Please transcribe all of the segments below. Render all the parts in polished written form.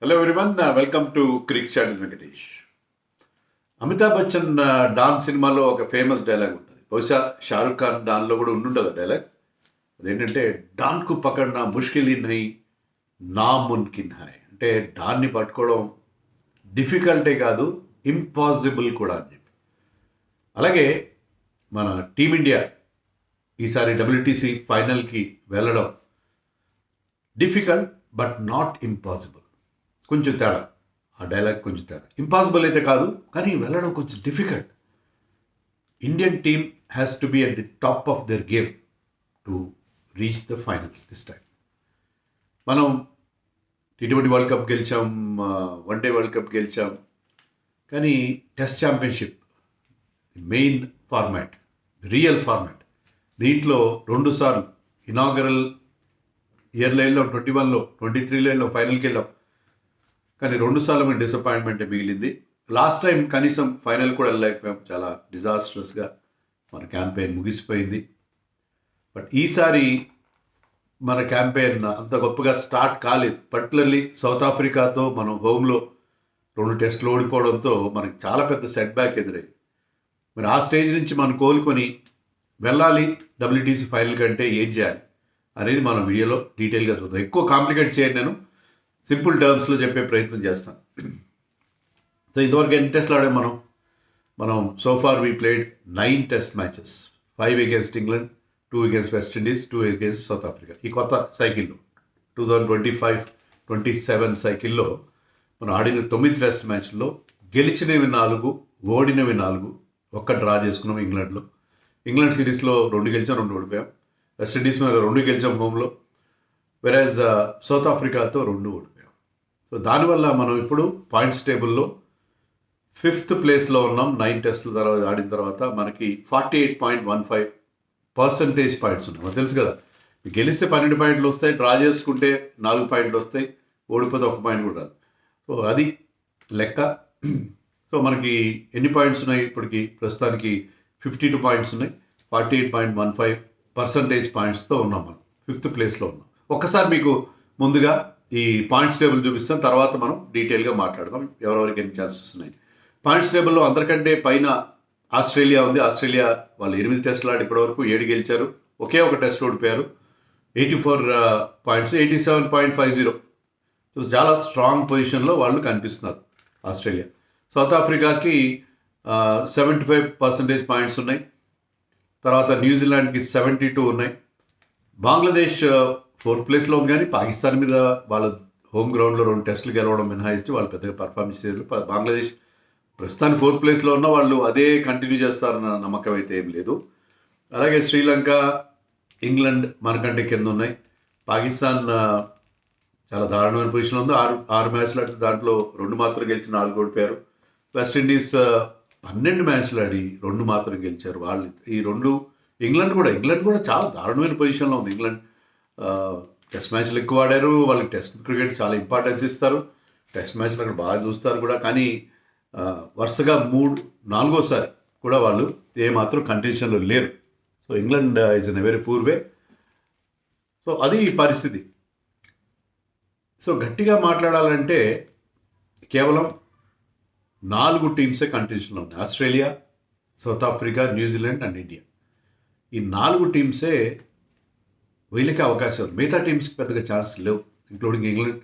Hello everyone, welcome to crick channel Venkatesh. Amitabh Bachchan Don సినిమాలో ఒక famous dialogue ఉంటుంది. బహుశా షారుఖ్ ఖాన్ డాన్లో కూడా ఉండుంటుంది ఆ డైలాగ్. అదేంటంటే డాన్కు పకడ్నా ముష్కిల్ హీ నహీ నాముమ్కిన్ హై. అంటే డాన్ని పట్టుకోవడం డిఫికల్టే కాదు, ఇంపాసిబుల్ కూడా అని చెప్పి. అలాగే మన టీమిండియా ఈసారి WTC ఫైనల్కి వెళ్ళడం డిఫికల్ట్ బట్ నాట్ ఇంపాసిబుల్. కొంచెం తేడా, ఆ డైలాగ్ కొంచెం తేడా. ఇంపాసిబుల్ అయితే కాదు, కానీ వెళ్ళడం కొంచెం difficult. Indian team has to be at the top of their game to reach the finals this time. మనం T20 వరల్డ్ కప్ గెలిచాం, వన్డే వరల్డ్ కప్ గెలిచాం, కానీ test championship main format, real format, దీంట్లో 2 సార్లు ఇనాగరల్ ఇయర్లో వెళ్ళాం, 21లో 23లో వెళ్ళాం, ఫైనల్కి వెళ్ళాం. కానీ 2 సార్లు మేము డిసప్పాయింట్మెంటే మిగిలింది. లాస్ట్ టైం కనీసం ఫైనల్ కూడా వెళ్ళలేకపోయాం. చాలా డిజాస్ట్రస్గా మన క్యాంపెయిన్ ముగిసిపోయింది. బట్ ఈసారి మన క్యాంపెయిన్ అంత గొప్పగా స్టార్ట్ కాలేదు. పర్టికులర్లీ సౌత్ ఆఫ్రికాతో మనం హోమ్లో 2 టెస్టులు ఓడిపోవడంతో మనకి చాలా పెద్ద సెట్ బ్యాక్ ఎదురైంది. మరి ఆ స్టేజ్ నుంచి మనం కోలుకొని వెళ్ళాలి WTC ఫైనల్ కంటే ఏం చేయాలి అనేది మనం వీడియోలో డీటెయిల్గా చూద్దాం. ఎక్కువ కాంప్లికేట్ చేయను, నేను సింపుల్ టర్మ్స్లో చెప్పే ప్రయత్నం చేస్తాను. సో ఇంతవరకు ఎన్ని టెస్ట్లు ఆడాం మనం so far we played 9 test matches. 5 against England, 2 against West Indies, 2 against south Africa. ఈ కొత్త సైకిల్లో 2025-27 సైకిల్లో మనం ఆడిన 9 టెస్ట్ మ్యాచ్ల్లో గెలిచినవి 4, ఓడినవి 4, ఒక్క డ్రా చేసుకున్నాం ఇంగ్లాండ్లో. ఇంగ్లాండ్ సిరీస్లో 2 గెలిచాం, 2 ఓడిపోయాం. వెస్టిండీస్ మీద 2 గెలిచాం హోమ్లో, వెరాజ్ సౌత్ ఆఫ్రికాతో 2 ఓడిపోయాం. సో దానివల్ల మనం ఇప్పుడు పాయింట్స్ టేబుల్లో 5th ప్లేస్లో ఉన్నాం. 9 టెస్టుల తర్వాత ఆడిన తర్వాత మనకి 48.15% పాయింట్స్ ఉన్నాయి. మనకు తెలుసు కదా, గెలిస్తే 12 పాయింట్లు వస్తాయి, డ్రా చేసుకుంటే 4 పాయింట్లు వస్తాయి, ఓడిపోతే 1 పాయింట్ కూడా రాదు. సో అది లెక్క. సో మనకి ఎన్ని పాయింట్స్ ఉన్నాయి ఇప్పటికి? ప్రస్తుతానికి 52 పాయింట్స్ ఉన్నాయి. 48.15% పాయింట్స్తో ఉన్నాం. మనం 5th ప్లేస్లో ఉన్నాం. ఒక్కసారి మీకు ముందుగా ఈ పాయింట్స్ టేబుల్ చూపిస్తాను, తర్వాత మనం డీటెయిల్గా మాట్లాడదాం ఎవరెవరికి ఎన్ని ఛాన్సెస్ ఉన్నాయి. పాయింట్స్ టేబుల్లో అందరికంటే పైన ఆస్ట్రేలియా ఉంది. ఆస్ట్రేలియా వాళ్ళు 8 టెస్టులు ఆడి ఇప్పటివరకు 7 గెలిచారు, ఒకే ఒక టెస్ట్ ఓడిపోయారు. 84 పాయింట్స్, 87.50. సో చాలా స్ట్రాంగ్ పొజిషన్లో వాళ్ళు కనిపిస్తున్నారు ఆస్ట్రేలియా. సౌత్ ఆఫ్రికాకి 75% పాయింట్స్ ఉన్నాయి. తర్వాత న్యూజిలాండ్కి 72 ఉన్నాయి. బంగ్లాదేశ్ 4th ప్లేస్లో ఉంది, కానీ పాకిస్తాన్ మీద వాళ్ళ హోమ్ గ్రౌండ్లో 2 టెస్టులు గెలవడం మినహాయిస్తే వాళ్ళు పెద్దగా పర్ఫార్మెన్స్ చేయలేదు. బంగ్లాదేశ్ ప్రస్తుతానికి 4th ప్లేస్లో ఉన్న వాళ్ళు అదే కంటిన్యూ చేస్తారన్న నమ్మకం అయితే ఏం లేదు. అలాగే శ్రీలంక, ఇంగ్లాండ్ మనకంటే కింద ఉన్నాయి. పాకిస్తాన్ చాలా దారుణమైన పొజిషన్లో ఉంది. 6 మ్యాచ్లు ఆడితే దాంట్లో 2 మాత్రం గెలిచి 4 ఓడిపోయారు. వెస్టిండీస్ 12 మ్యాచ్లు ఆడి 2 మాత్రం గెలిచారు. వాళ్ళు ఈ 2 ఇంగ్లాండ్ కూడా చాలా దారుణమైన పొజిషన్లో ఉంది. ఇంగ్లాండ్ టెస్ట్ మ్యాచ్లు ఎక్కువ ఆడారు. వాళ్ళకి టెస్ట్ క్రికెట్ చాలా ఇంపార్టెన్స్ ఇస్తారు. టెస్ట్ మ్యాచ్లు అక్కడ బాగా చూస్తారు కూడా. కానీ వరుసగా 4వ సారి కూడా వాళ్ళు ఏమాత్రం కండిషన్లో లేరు. So England is in a very poor way. So అది ఈ పరిస్థితి. సో గట్టిగా మాట్లాడాలంటే కేవలం 4 టీమ్సే కండిషన్లో ఉన్నాయి. Australia, South Africa, New Zealand and India. ఈ 4 టీమ్సే వీళ్ళకి అవకాశం. మిగతా టీమ్స్కి పెద్దగా ఛాన్స్ లేవు, ఇంక్లూడింగ్ ఇంగ్లాండ్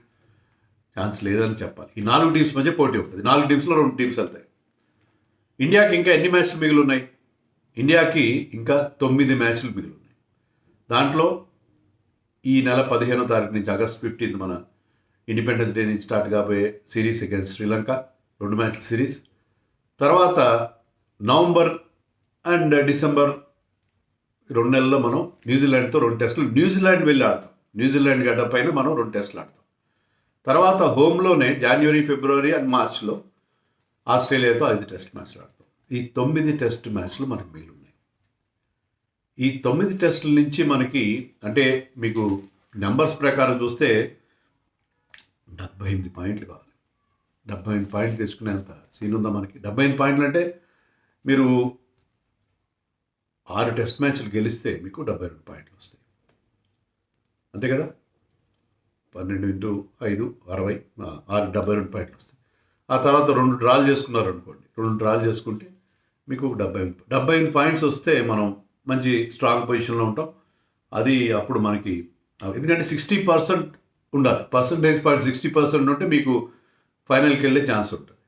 ఛాన్స్ లేదని చెప్పాలి. ఈ 4 టీమ్స్ మధ్య పోటీ ఉంటుంది. 4 టీమ్స్లో 2 టీమ్స్ వెళ్తాయి. ఇండియాకి ఇంకా ఎన్ని మ్యాచ్లు మిగిలి ఉన్నాయి? ఇండియాకి ఇంకా 9 మ్యాచ్లు మిగిలి ఉన్నాయి. దాంట్లో ఈ నెల 15వ తారీఖు నుంచి ఆగస్ట్ 15 మన ఇండిపెండెన్స్ డే నుంచి స్టార్ట్ కాబోయే సిరీస్ అగైన్స్ శ్రీలంక, 2 మ్యాచ్ల సిరీస్. తర్వాత నవంబర్ అండ్ డిసెంబర్ 2 నెలల్లో మనం న్యూజిలాండ్తో 2 టెస్టులు, న్యూజిలాండ్ వెళ్ళి ఆడతాం. న్యూజిలాండ్ గడ్డ పైన మనం 2 టెస్టులు ఆడతాం. తర్వాత హోమ్లోనే జనవరి, ఫిబ్రవరి అండ్ మార్చ్లో ఆస్ట్రేలియాతో 5 టెస్ట్ మ్యాచ్లు ఆడతాం. ఈ 9 టెస్ట్ మ్యాచ్లు మనకు మిగిలి ఉన్నాయి. ఈ 9 టెస్టుల నుంచి మనకి అంటే మీకు నెంబర్స్ ప్రకారం చూస్తే 78 పాయింట్లు కావాలి. 78 పాయింట్లు తెచ్చుకునేంత సీన్ ఉందా మనకి? 78 పాయింట్లు అంటే మీరు 6 టెస్ట్ మ్యాచ్లు గెలిస్తే మీకు 72 పాయింట్లు వస్తాయి. అంతే కదా? 12x5 60 72 పాయింట్లు వస్తాయి. ఆ తర్వాత 2 డ్రాలు చేసుకున్నారనుకోండి, 2 డ్రాలు చేసుకుంటే మీకు 78 పాయింట్స్ వస్తే మనం మంచి స్ట్రాంగ్ పొజిషన్లో ఉంటాం. అది అప్పుడు మనకి ఎందుకంటే 60% ఉండాలి, పర్సంటేజ్ పాయింట్ 60% ఉంటే మీకు ఫైనల్కి వెళ్ళే ఛాన్స్ ఉంటుంది.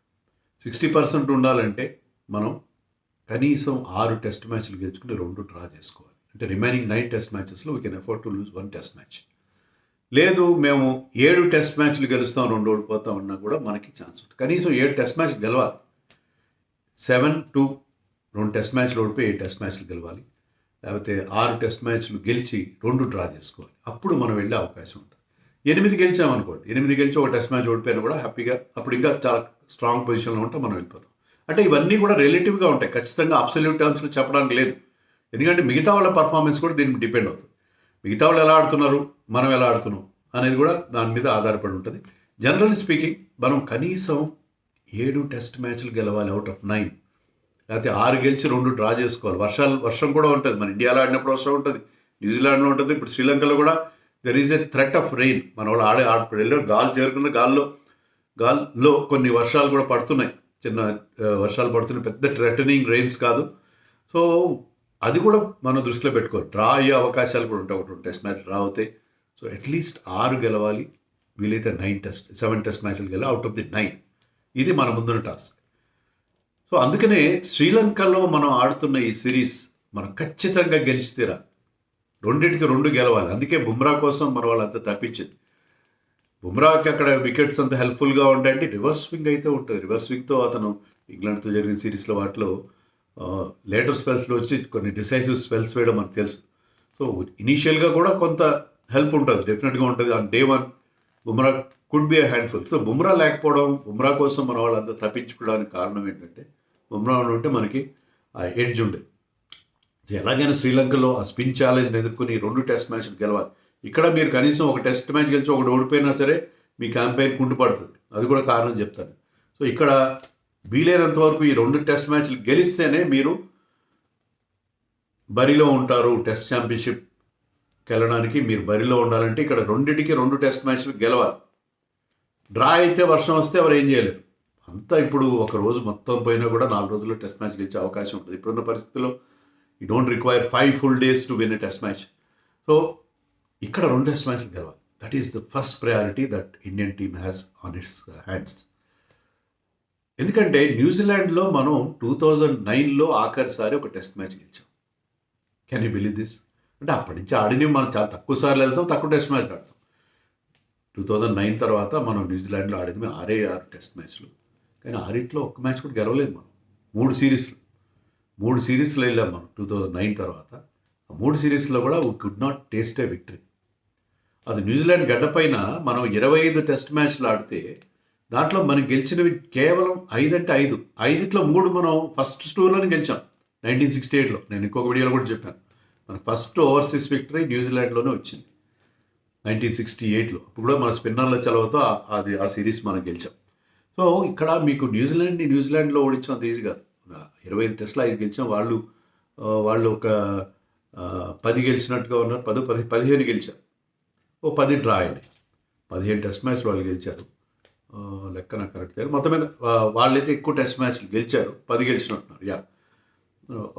60% ఉండాలంటే మనం కనీసం 6 టెస్ట్ మ్యాచ్లు గెలుచుకుని 2 డ్రా చేసుకోవాలి. అంటే రిమైనింగ్ 9 టెస్ట్ మ్యాచెస్లో we can afford to lose 1 test match. లేదు మేము 7 టెస్ట్ మ్యాచ్లు గెలుస్తాం 2 ఓడిపోతాం ఉన్నా కూడా మనకి ఛాన్స్ ఉంటుంది. కనీసం 7 టెస్ట్ మ్యాచ్లు గెలవాలి. 7-2 2 టెస్ట్ మ్యాచ్లు ఓడిపోయి 7 టెస్ట్ మ్యాచ్లు గెలవాలి. లేకపోతే 6 టెస్ట్ మ్యాచ్లు గెలిచి 2 డ్రా చేసుకోవాలి. అప్పుడు మనం వెళ్ళే అవకాశం ఉంటుంది. 8 గెలిచామనుకోండి, 8 గెలిచి ఒక టెస్ట్ మ్యాచ్ ఓడిపోయినా కూడా హ్యాపీగా అప్పుడు ఇంకా చాలా స్ట్రాంగ్ పొజిషన్లో ఉంటే మనం వెళ్ళిపోతాం. అంటే ఇవన్నీ కూడా రిలేటివ్గా ఉంటాయి, ఖచ్చితంగా అబ్సల్యూట్ టర్మ్స్లో చెప్పడానికి లేదు. ఎందుకంటే మిగతా వాళ్ళ పర్ఫార్మెన్స్ కూడా దీనికి డిపెండ్ అవుతుంది. మిగతా వాళ్ళు ఎలా ఆడుతున్నారు, మనం ఎలా ఆడుతున్నాం అనేది కూడా దాని మీద ఆధారపడి ఉంటుంది. జనరల్ స్పీకింగ్ మనం కనీసం 7 టెస్ట్ మ్యాచ్లు గెలవాలి అవుట్ ఆఫ్ 9. లేకపోతే 6 గెలిచి 2 డ్రా చేసుకోవాలి. వర్షం కూడా ఉంటుంది. మన ఇండియాలో ఆడినప్పుడు వర్షం ఉంటుంది, న్యూజిలాండ్లో ఉంటుంది, ఇప్పుడు శ్రీలంకలో కూడా there is a threat of rain. మన వాళ్ళు ఆడిప్పుడు గాలి చేరుకున్న గాల్లో కొన్ని వర్షాలు కూడా పడుతున్నాయి, చిన్న వర్షాలు పడుతున్నాయి, పెద్ద థ్రెటనింగ్ రెయిన్స్ కాదు. సో అది కూడా మనం దృష్టిలో పెట్టుకోవాలి. డ్రా అయ్యే అవకాశాలు కూడా ఉంటాయి. ఒక 2 టెస్ట్ మ్యాచ్ డ్రా అవుతాయి. సో అట్లీస్ట్ 6 గెలవాలి, వీలైతే 7 టెస్ట్ మ్యాచ్లు గెలవాలి అవుట్ ఆఫ్ ది 9. ఇది మన ముందున్న టాస్క్. సో అందుకనే శ్రీలంకలో మనం ఆడుతున్న ఈ సిరీస్ మనం ఖచ్చితంగా గెలిచి తీరాలి. 2 గెలవాలి. అందుకే బుమ్రా కోసం మన వాళ్ళంతా తప్పించింది. బుమ్రాకి అక్కడ వికెట్స్ అంత హెల్ప్ఫుల్గా ఉంటాయంటే రివర్స్ స్వింగ్ అయితే ఉంటుంది. రివర్స్ స్వింగ్తో అతను ఇంగ్లాండ్తో జరిగిన సిరీస్లో వాటిలో లేటర్ స్పెల్స్లో వచ్చి కొన్ని డిసైసివ్ స్పెల్స్ వేయడం మనకు తెలుసు. సో ఇనీషియల్గా కూడా కొంత హెల్ప్ ఉంటుంది, డెఫినెట్గా ఉంటుంది. On day 1 Bumrah could be a handful. So Bumrah లేకపోవడం, బుమ్రా కోసం మన వాళ్ళంతా తప్పించుకోవడానికి కారణం ఏంటంటే బుమ్రా ఉంటే మనకి ఆ ఎడ్జ్ ఉండేది. ఎలాగైనా శ్రీలంకలో ఆ స్పిన్ ఛాలెంజ్ని ఎదుర్కొని 2 టెస్ట్ మ్యాచ్లు గెలవాలి. ఇక్కడ మీరు కనీసం ఒక టెస్ట్ మ్యాచ్ గెలిచి ఒకటి ఓడిపోయినా సరే మీ క్యాంపెయిన్ కుంటుపడుతుంది. అది కూడా కారణం చెప్తాను. సో ఇక్కడ వీలైనంత వరకు ఈ 2 టెస్ట్ మ్యాచ్లు గెలిస్తేనే మీరు బరిలో ఉంటారు. టెస్ట్ ఛాంపియన్షిప్కి వెళ్ళడానికి మీరు బరిలో ఉండాలంటే ఇక్కడ 2 టెస్ట్ మ్యాచ్లు గెలవాలి. డ్రా అయితే వర్షం వస్తే ఎవరు ఏం చేయలేరు. అంతా ఇప్పుడు ఒక రోజు మొత్తం పోయినా కూడా 4 రోజుల్లో టెస్ట్ మ్యాచ్ గెలిచే అవకాశం ఉంటుంది. ఇప్పుడున్న పరిస్థితుల్లో you don't require 5 full days to win a test match. So ఇక్కడ 2 టెస్ట్ మ్యాచ్లు గెలవాలి. That is the first priority that Indian team has on it's hands. ఎందుకంటే న్యూజిలాండ్లో మనం 2009లో ఆఖరిసారి ఒక టెస్ట్ మ్యాచ్ గెలిచాం. Can you believe this? అంటే అప్పటి నుంచి ఆడినవి మనం చాలా తక్కువ సార్లు వెళ్తాం, తక్కువ టెస్ట్ మ్యాచ్ ఆడతాం. 2009 తర్వాత మనం న్యూజిలాండ్లో ఆడినవి 6 టెస్ట్ మ్యాచ్లు, కానీ 6 ఒక్క మ్యాచ్ కూడా గెలవలేదు మనం. 3 సిరీస్లో వెళ్ళాం మనం 2009 తర్వాత. ఆ 3 సిరీస్లో కూడా we could not taste A victory. అది న్యూజిలాండ్ గడ్డపైన మనం 25 టెస్ట్ మ్యాచ్లు ఆడితే దాంట్లో మనం గెలిచినవి కేవలం 5 అంటే 5 3 మనం ఫస్ట్ టూర్లోనే గెలిచాం 1968లో. నేను ఇంకొక వీడియోలో కూడా చెప్పాను, మనకు ఫస్ట్ ఓవర్సీస్ విక్టరీ న్యూజిలాండ్లోనే వచ్చింది 1968లో. అప్పుడు కూడా మన స్పిన్నర్ల చలవతో ఆ సిరీస్ మనం గెలిచాం. సో ఇక్కడ మీకు న్యూజిలాండ్లో ఓడించినంత ఈజీ కాదు. 25 టెస్టులు 5 గెలిచాం. వాళ్ళు ఒక 10 గెలిచినట్టుగా ఉన్నారు, 15 గెలిచారు, 10 డ్రా అయినాయి. 15 టెస్ట్ మ్యాచ్లు వాళ్ళు గెలిచారు. లెక్క నాకు కరెక్ట్ లేదు. మొత్తం మీద వాళ్ళైతే ఎక్కువ టెస్ట్ మ్యాచ్లు గెలిచారు, 10 గెలిచినట్టున్నారు.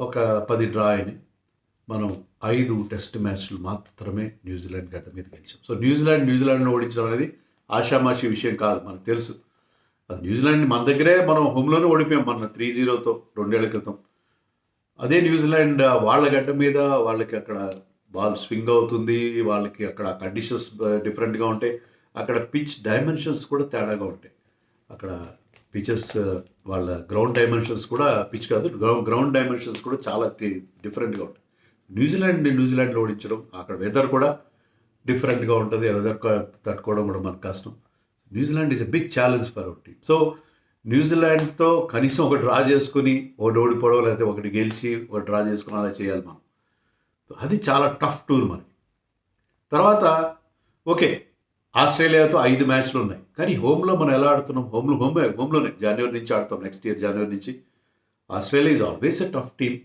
ఒక 10 డ్రా అయినాయి. మనం 5 టెస్ట్ మ్యాచ్లు మాత్రమే న్యూజిలాండ్ గడ్డ మీద గెలిచాం. సో న్యూజిలాండ్ను ఓడించడం అనేది ఆషామాషి విషయం కాదు, మనకు తెలుసు. న్యూజిలాండ్ మన దగ్గరే మనం హోమ్లోనే ఓడిపోయాం మన 3-0తో 2 ఏళ్ల క్రితం. అదే న్యూజిలాండ్ వాళ్ళ గడ్డ మీద వాళ్ళకి అక్కడ బాల్ స్వింగ్ అవుతుంది, వాళ్ళకి అక్కడ కండిషన్స్ డిఫరెంట్గా ఉంటాయి, అక్కడ పిచ్ డైమెన్షన్స్ కూడా తేడాగా ఉంటాయి. అక్కడ పిచెస్ వాళ్ళ గ్రౌండ్ డైమెన్షన్స్ కూడా, పిచ్ కాదు గ్రౌండ్ డైమెన్షన్స్ కూడా చాలా డిఫరెంట్గా ఉంటాయి. న్యూజిలాండ్లో ఓడించడం, అక్కడ వెదర్ కూడా డిఫరెంట్గా ఉంటుంది, వెదర్ తట్టుకోవడం కూడా మనకు కష్టం. New Zealand is a big challenge for our team. So న్యూజిలాండ్తో కనీసం ఒక డ్రా చేసుకుని ఒకటి ఓడిపోవడం, లేకపోతే ఒకటి గెలిచి ఒక డ్రా చేసుకుని అలా చేయాలి మనం. అది చాలా టఫ్ టూర్ మనకి. తర్వాత ఓకే, ఆస్ట్రేలియాతో 5 మ్యాచ్లు ఉన్నాయి, కానీ హోమ్లో మనం ఎలా ఆడుతున్నాం? హోమ్లోనే జనవరి నుంచి ఆడతాం, నెక్స్ట్ ఇయర్ జనవరి నుంచి. Australia is always a tough team.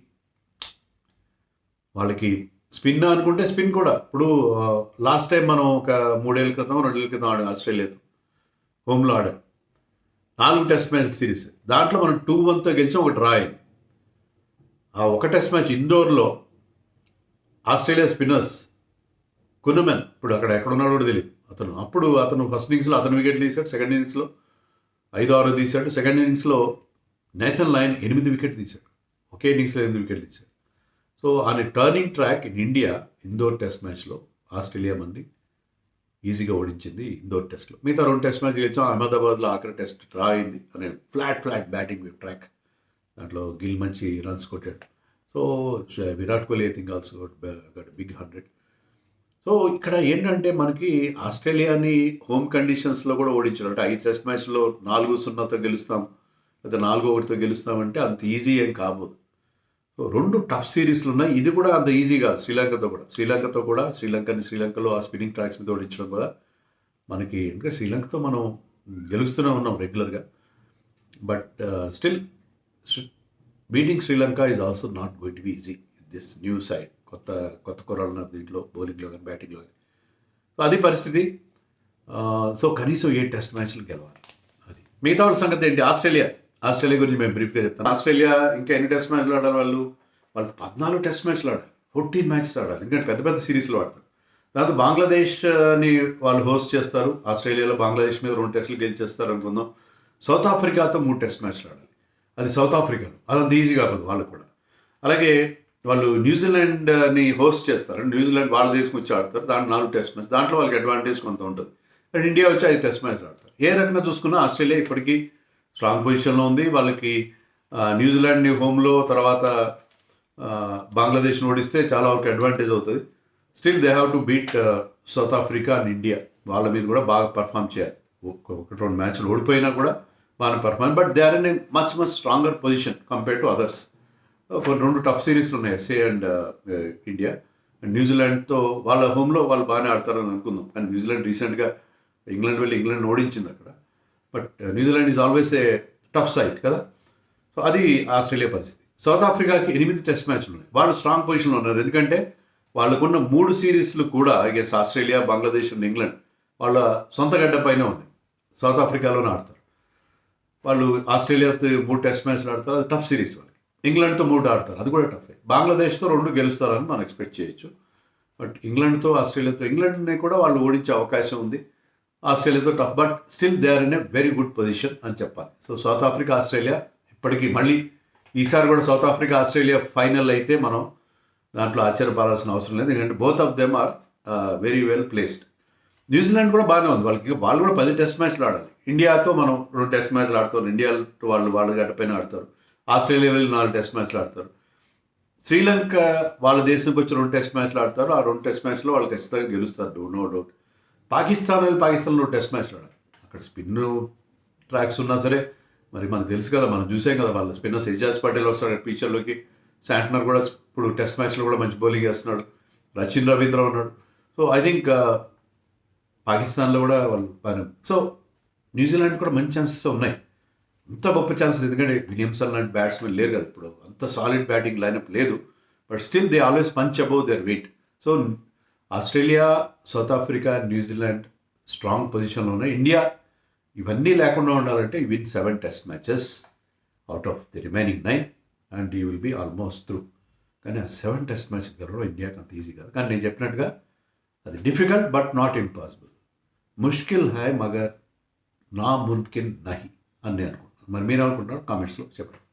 వాళ్ళకి స్పిన్ అనుకుంటే స్పిన్ కూడా ఇప్పుడు లాస్ట్ టైం మనం ఒక 3 ఏళ్ళ క్రితం 2 ఏళ్ళ క్రితం ఆడాం ఆస్ట్రేలియాతో, హోమ్లో ఆడాం 4 టెస్ట్ మ్యాచ్ సిరీస్. దాంట్లో మనం 2-1తో గెలిచాం, ఒక డ్రా అయింది. ఆ ఒక టెస్ట్ మ్యాచ్ ఇండోర్లో ఆస్ట్రేలియా స్పిన్నర్స్ కునమెన్, ఇప్పుడు అక్కడ ఎక్కడున్నాడో కూడా తెలియదు అతను ఫస్ట్ ఇన్నింగ్స్లో అతను వికెట్ తీశాడు, సెకండ్ ఇన్నింగ్స్లో 5-6 తీశాడు, సెకండ్ ఇన్నింగ్స్లో నేథన్ లయన్ 8 వికెట్ తీశాడు, ఒకే ఇన్నింగ్స్లో 8 వికెట్లు తీశాడు. So on a turning track in India Indore test మ్యాచ్లో ఆస్ట్రేలియా మంది ఈజీగా ఓడించింది ఇండోర్ టెస్ట్లో. మిగతా 2 టెస్ట్ మ్యాచ్ గెలిచాం. అహ్మదాబాద్లో ఆఖరి టెస్ట్ డ్రా అయింది అనే ఫ్లాట్ బ్యాటింగ్ ట్రాక్. దాంట్లో గిల్ మంచి రన్స్ కొట్టాడు. So Virat Kohli I think also got big 100. So ఇక్కడ ఏంటంటే మనకి ఆస్ట్రేలియాని హోమ్ కండిషన్స్లో కూడా ఓడించారు. అంటే 5 టెస్ట్ మ్యాచ్లో 4-0తో గెలుస్తాం లేదా 4-1తో గెలుస్తామంటే అంత ఈజీ ఏం కాబోదు. సో 2 టఫ్ సిరీస్లు ఉన్నాయి. ఇది కూడా అంత ఈజీ కాదు. శ్రీలంకలో ఆ స్పిన్నింగ్ ట్రాక్స్ మీద ఓడించడం కూడా మనకి, ఇంకా శ్రీలంకతో మనం గెలుస్తూనే ఉన్నాం రెగ్యులర్గా. But still beating Sri Lanka is also not going to be easy. This new side కొత్త కుర్రాళ్ళు ఉన్నారు దీంట్లో, బౌలింగ్లో కానీ బ్యాటింగ్లో కానీ. సో అది పరిస్థితి. సో కనీసం 7 టెస్ట్ మ్యాచ్లు గెలవాలి. అది మిగతా వాళ్ళ సంగతి ఏంటి? ఆస్ట్రేలియా గురించి మేము బ్రీఫ్గా చెప్తాను. ఆస్ట్రేలియా ఇంకా ఎన్ని టెస్ట్ మ్యాచ్లు ఆడాలి? వాళ్ళు 14 టెస్ట్ మ్యాచ్లు ఆడాలి, 14 మ్యాచెస్ ఆడాలి, ఎందుకంటే పెద్ద సిరీస్లు ఆడతారు. తర్వాత బంగ్లాదేశ్ని వాళ్ళు హోస్ట్ చేస్తారు. ఆస్ట్రేలియాలో బంగ్లాదేశ్ మీద 2 టెస్టులు గెలిచేస్తారు అనుకుందాం. సౌత్ ఆఫ్రికాతో 3 టెస్ట్ మ్యాచ్లు ఆడాలి. అది సౌత్ ఆఫ్రికాలో, అదంత ఈజీగా కాదు వాళ్ళకు కూడా. అలాగే వాళ్ళు న్యూజిలాండ్ని హోస్ట్ చేస్తారు. న్యూజిలాండ్ వాళ్ళ దేశం వచ్చి ఆడతారు. దాంట్లో 4 టెస్ట్ మ్యాచ్, దాంట్లో వాళ్ళకి అడ్వాంటేజ్ కొంత ఉంటుంది. అండ్ ఇండియా వచ్చి 5 టెస్ట్ మ్యాచ్లు ఆడతారు. ఏ రకంగా చూసుకున్నా ఆస్ట్రేలియా ఇప్పటికీ స్ట్రాంగ్ పొజిషన్లో ఉంది. వాళ్ళకి న్యూజిలాండ్ని హోమ్లో, తర్వాత బంగ్లాదేశ్ని ఓడిస్తే చాలా వరకు అడ్వాంటేజ్ అవుతుంది. Still they have to beat south Africa and India. వాళ్ళ మీద కూడా బాగా పర్ఫామ్ చేయాలి. 1-2 మ్యాచ్లు ఓడిపోయినా కూడా బాగా perform. But they are in a much stronger position compare to others. కొన్ని 2 టఫ్ సిరీస్లు ఉన్నాయి, ఎస్ఏ అండ్ ఇండియా. అండ్ న్యూజిలాండ్తో వాళ్ళ హోమ్లో వాళ్ళు బాగానే ఆడతారని అనుకుందాం. కానీ న్యూజిలాండ్ రీసెంట్గా ఇంగ్లాండ్ ఓడించింది అక్కడ. But New Zealand is always a tough side కదా. సో అది ఆస్ట్రేలియా పరిస్థితి. సౌత్ ఆఫ్రికాకి 8 టెస్ట్ మ్యాచ్లు ఉన్నాయి. వాళ్ళు స్ట్రాంగ్ పొజిషన్లో ఉన్నారు, ఎందుకంటే వాళ్ళకున్న 3 సిరీస్లు కూడా against Australia, Bangladesh and England వాళ్ళ సొంత గడ్డ పైన ఉన్నాయి. సౌత్ ఆఫ్రికాలోనే ఆడతారు వాళ్ళు. ఆస్ట్రేలియాతో 3 టెస్ట్ మ్యాచ్లు ఆడతారు, అది టఫ్ సిరీస్ వాళ్ళకి. ఇంగ్లాండ్తో 3 ఆడతారు, అది కూడా టఫే. బంగ్లాదేశ్తో 2 గెలుస్తారని మనం ఎక్స్పెక్ట్ చేయొచ్చు. బట్ ఇంగ్లాండ్ని కూడా వాళ్ళు ఓడించే అవకాశం ఉంది. ఆస్ట్రేలియాతో tough, but still they are in a very good position అని చెప్పాలి. సో సౌత్ ఆఫ్రికా, ఆస్ట్రేలియా ఇప్పటికీ మళ్ళీ ఈసారి కూడా సౌత్ ఆఫ్రికా, ఆస్ట్రేలియా ఫైనల్ అయితే మనం దాంట్లో ఆశ్చర్యపడాల్సిన అవసరం లేదు, ఎందుకంటే both of them are very well placed. New Zealand కూడా బాగానే ఉంది. వాళ్ళు కూడా 10 టెస్ట్ మ్యాచ్లు ఆడాలి. ఇండియాతో మనం 2 టెస్ట్ మ్యాచ్లు ఆడతారు. ఇండియాతో వాళ్ళ గడ్డపైన ఆడతారు. ఆస్ట్రేలియా వెళ్ళి 4 టెస్ట్ మ్యాచ్లు ఆడతారు. శ్రీలంక వాళ్ళ దేశానికి వచ్చి 2 టెస్ట్ మ్యాచ్లు ఆడతారు. ఆ 2 టెస్ట్ మ్యాచ్లో వాళ్ళు ఖచ్చితంగా గెలుస్తారు, నో డౌట్. పాకిస్తాన్లో టెస్ట్ మ్యాచ్లు ఆడాలి. అక్కడ స్పిన్ ట్రాక్స్ ఉన్నా సరే, మరి మనకు తెలుసు కదా, మనం చూసాం కదా, వాళ్ళ స్పిన్నర్స్ ఎజాజ్ పటేల్ వస్తాడు పిక్చర్లోకి. శాంట్నర్ కూడా ఇప్పుడు టెస్ట్ మ్యాచ్లో కూడా మంచి బౌలింగ్ వేస్తున్నాడు. రచిన్ రవీంద్ర ఉన్నాడు. సో ఐ థింక్ పాకిస్తాన్లో కూడా వాళ్ళు బాగా. సో న్యూజిలాండ్ కూడా మంచి ఛాన్సెస్ ఉన్నాయి, అంత గొప్ప ఛాన్సెస్, ఎందుకంటే విలియమ్సన్ లాంటి బ్యాట్స్మెన్ లేరు కదా ఇప్పుడు, అంత సాలిడ్ బ్యాటింగ్ లైనప్ లేదు. But still they always punch above their weight. So Australia, South Africa, New Zealand strong పొజిషన్లో ఉన్నాయి. ఇండియా ఇవన్నీ లేకుండా ఉండాలంటే you win 7 test matches out of the remaining 9 and you will be almost through. కానీ ఆ 7 test match గెలవడం ఇండియాకి అంత ఈజీ కాదు. కానీ నేను చెప్పినట్టుగా అది డిఫికల్ట్ బట్ నాట్ ఇంపాసిబుల్. ముష్కిల్ హై మగర్ నా ముమ్కిన్ నహి అని నేను అనుకుంటున్నాను. మరి మీరు అనుకుంటున్నారు? కామెంట్స్లో చెప్పండి.